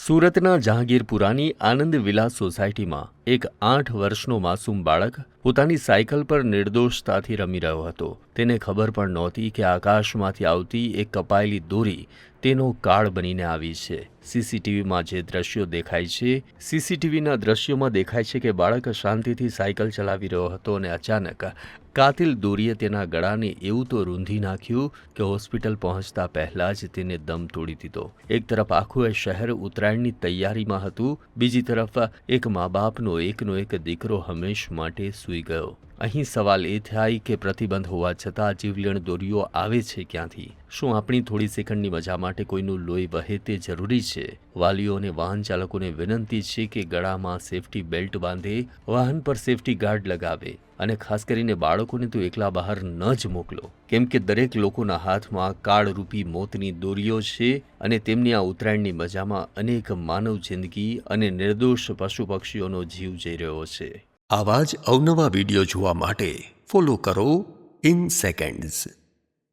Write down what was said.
સુરતના જહાંગીરપુરાની આનંદ વિલાસ સોસાયટીમાં એક 8 વર્ષનો માસૂમ બાળક પોતાની સાયકલ પર નિર્દોષતાથી રમી રહ્યો હતો. તેને ખબર પણ નહોતી કે આકાશમાંથી આવતી એક કપાયેલી દોરી તેનો કાળ બનીને આવી છે. સીસીટીવીમાં જે દ્રશ્યો દેખાય છે, સીસીટીવીના દ્રશ્યોમાં દેખાય છે કે બાળક શાંતિથી સાયકલ ચલાવી રહ્યો હતો અને અચાનક કાતિલ દોરીએ તેના ગળાને એવું તો રૂંધી નાખ્યું કે હોસ્પિટલ પહોંચતા પહેલા જ તેને દમ તોડી દીધો. એક તરફ આખું શહેર ઉત્તરાયણની તૈયારીમાં હતું, બીજી તરફ એક મા બાપનો એકનો એક દીકરો હંમેશ માટે સૂઈ ગયો. અહીં સવાલ એ થાય કે પ્રતિબંધ હોવા છતાં જીવલેણ દોરીઓ આવે છે ક્યાંથી? શું આપણી થોડી સેકન્ડની મજા માટે કોઈનું લોહી વહે તે જરૂરી છે? વાલીઓ અને વાહન ચાલકોને વિનંતી છે કે ગળામાં સેફટી બેલ્ટ બાંધે, વાહન પર સેફટી ગાર્ડ લગાવે અને ખાસ કરીને બાળકોને તો એકલા બહાર ન જ મોકલો, કેમ કે દરેક લોકોના હાથમાં કાળરૂપી મોતની દોરીઓ છે અને તેમની આ ઉત્તરાયણની મજામાં અનેક માનવ જિંદગી અને નિર્દોષ પશુ પક્ષીઓનો જીવ જઈ રહ્યો છે. આવા જ અવનવા વિડીયો જોવા માટે ફોલો કરો ઇન સેકન્ડ્સ.